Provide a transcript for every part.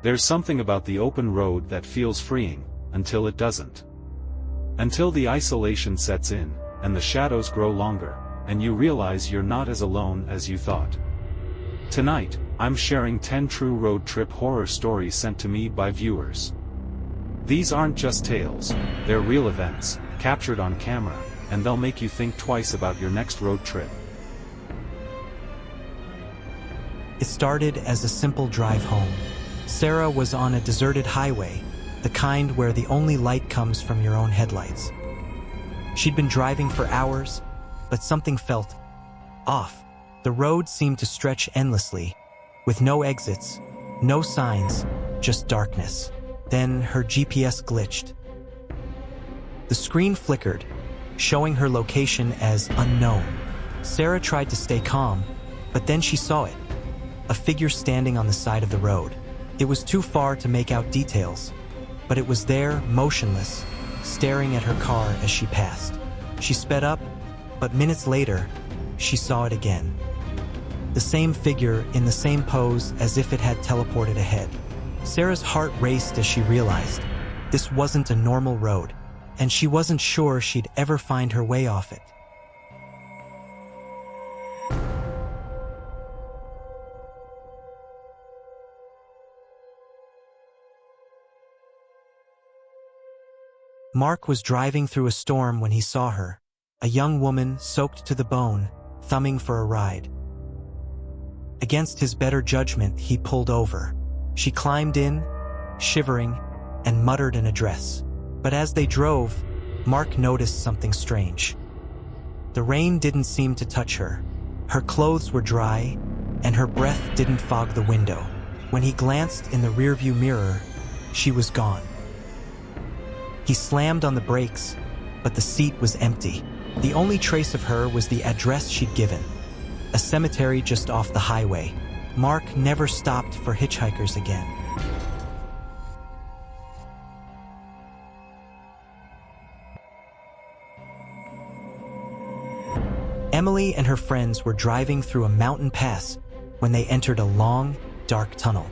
There's something about the open road that feels freeing, until it doesn't. Until the isolation sets in, and the shadows grow longer, and you realize you're not as alone as you thought. Tonight, I'm sharing 10 true road trip horror stories sent to me by viewers. These aren't just tales, they're real events, captured on camera, and they'll make you think twice about your next road trip. It started as a simple drive home. Sarah was on a deserted highway, the kind where the only light comes from your own headlights. She'd been driving for hours, but something felt off. The road seemed to stretch endlessly, with no exits, no signs, just darkness. Then her GPS glitched. The screen flickered, showing her location as unknown. Sarah tried to stay calm, but then she saw it. A figure standing on the side of the road. It was too far to make out details, but it was there, motionless, staring at her car as she passed. She sped up, but minutes later, she saw it again. The same figure in the same pose as if it had teleported ahead. Sarah's heart raced as she realized this wasn't a normal road, and she wasn't sure she'd ever find her way off it. Mark was driving through a storm when he saw her, a young woman soaked to the bone, thumbing for a ride. Against his better judgment, he pulled over. She climbed in, shivering, and muttered an address. But as they drove, Mark noticed something strange. The rain didn't seem to touch her. Her clothes were dry, and her breath didn't fog the window. When he glanced in the rearview mirror, she was gone. He slammed on the brakes, but the seat was empty. The only trace of her was the address she'd given, a cemetery just off the highway. Mark never stopped for hitchhikers again. Emily and her friends were driving through a mountain pass when they entered a long, dark tunnel.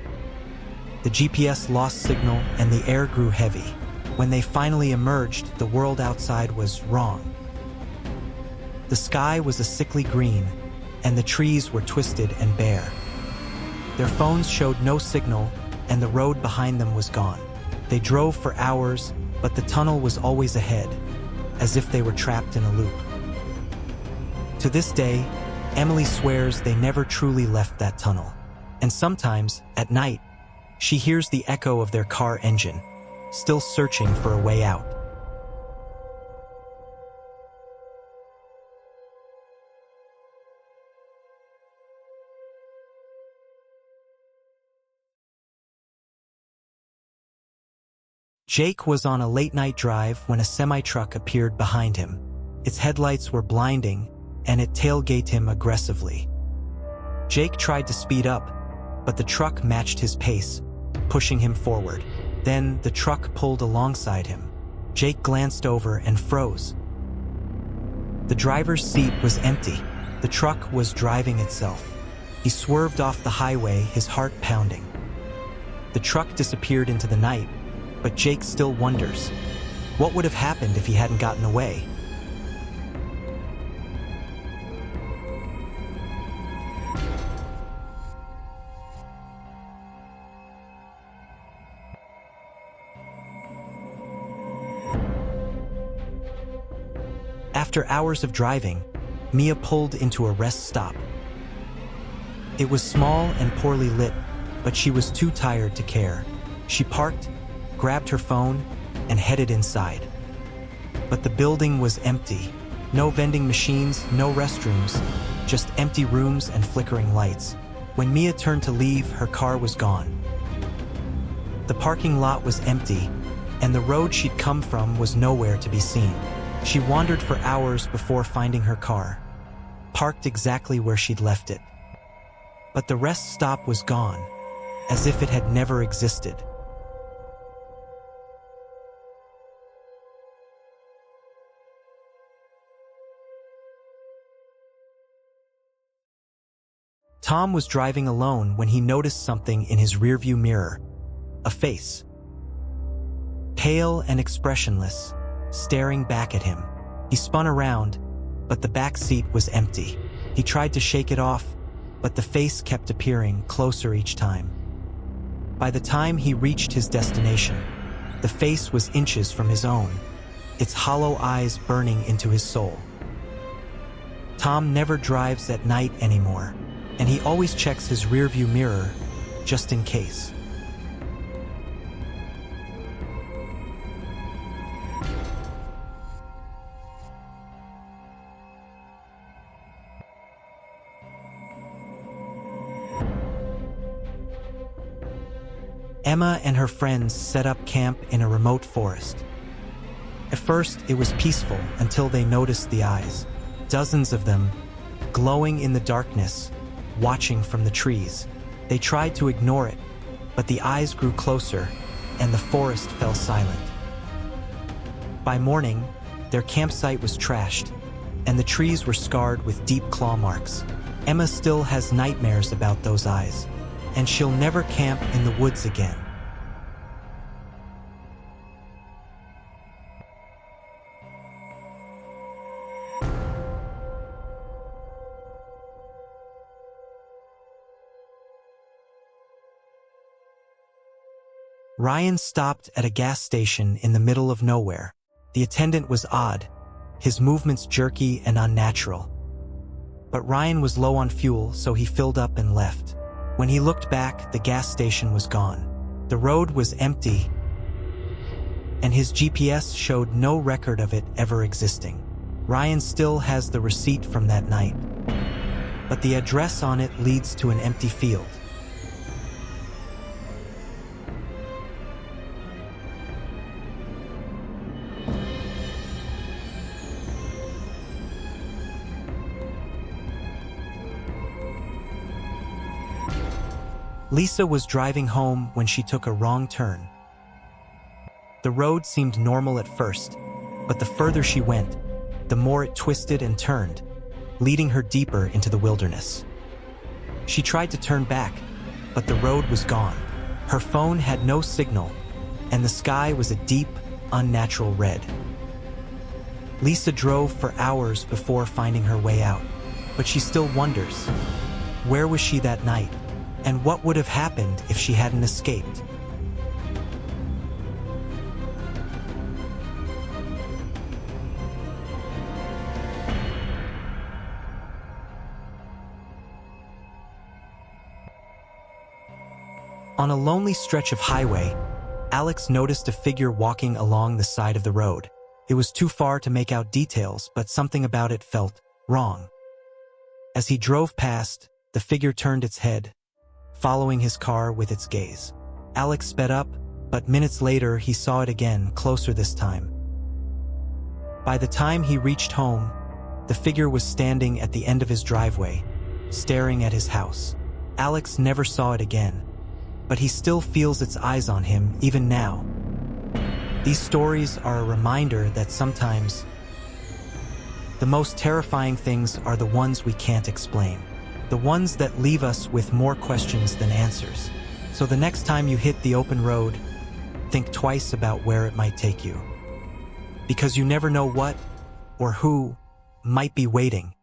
The GPS lost signal and the air grew heavy. When they finally emerged, the world outside was wrong. The sky was a sickly green, and the trees were twisted and bare. Their phones showed no signal, and the road behind them was gone. They drove for hours, but the tunnel was always ahead, as if they were trapped in a loop. To this day, Emily swears they never truly left that tunnel. And sometimes, at night, she hears the echo of their car engine, still searching for a way out. Jake was on a late-night drive when a semi-truck appeared behind him. Its headlights were blinding, and it tailgated him aggressively. Jake tried to speed up, but the truck matched his pace, pushing him forward. Then the truck pulled alongside him. Jake glanced over and froze. The driver's seat was empty. The truck was driving itself. He swerved off the highway, his heart pounding. The truck disappeared into the night, but Jake still wonders, what would have happened if he hadn't gotten away? After hours of driving, Mia pulled into a rest stop. It was small and poorly lit, but she was too tired to care. She parked, grabbed her phone, and headed inside. But the building was empty. No vending machines, no restrooms, just empty rooms and flickering lights. When Mia turned to leave, her car was gone. The parking lot was empty, and the road she'd come from was nowhere to be seen. She wandered for hours before finding her car, parked exactly where she'd left it. But the rest stop was gone, as if it had never existed. Tom was driving alone when he noticed something in his rearview mirror. a face. Pale and expressionless, staring back at him. He spun around, but the back seat was empty. He tried to shake it off, but the face kept appearing closer each time. By the time he reached his destination, the face was inches from his own, its hollow eyes burning into his soul. Tom never drives at night anymore, and he always checks his rearview mirror just in case. Emma and her friends set up camp in a remote forest. At first, it was peaceful until they noticed the eyes. Dozens of them, glowing in the darkness, watching from the trees. They tried to ignore it, but the eyes grew closer, and the forest fell silent. By morning, their campsite was trashed, and the trees were scarred with deep claw marks. Emma still has nightmares about those eyes, and she'll never camp in the woods again. Ryan stopped at a gas station in the middle of nowhere. The attendant was odd, his movements jerky and unnatural. But Ryan was low on fuel, so he filled up and left. When he looked back, the gas station was gone. The road was empty, and his GPS showed no record of it ever existing. Ryan still has the receipt from that night, but the address on it leads to an empty field. Lisa was driving home when she took a wrong turn. The road seemed normal at first, but the further she went, the more it twisted and turned, leading her deeper into the wilderness. She tried to turn back, but the road was gone. Her phone had no signal, and the sky was a deep, unnatural red. Lisa drove for hours before finding her way out, but she still wonders, where was she that night? And what would have happened if she hadn't escaped? On a lonely stretch of highway, Alex noticed a figure walking along the side of the road. It was too far to make out details, but something about it felt wrong. As he drove past, the figure turned its head, following his car with its gaze. Alex sped up, but minutes later he saw it again, closer this time. By the time he reached home, the figure was standing at the end of his driveway, staring at his house. Alex never saw it again, but he still feels its eyes on him even now. These stories are a reminder that sometimes the most terrifying things are the ones we can't explain. The ones that leave us with more questions than answers. So the next time you hit the open road, think twice about where it might take you. Because you never know what or who might be waiting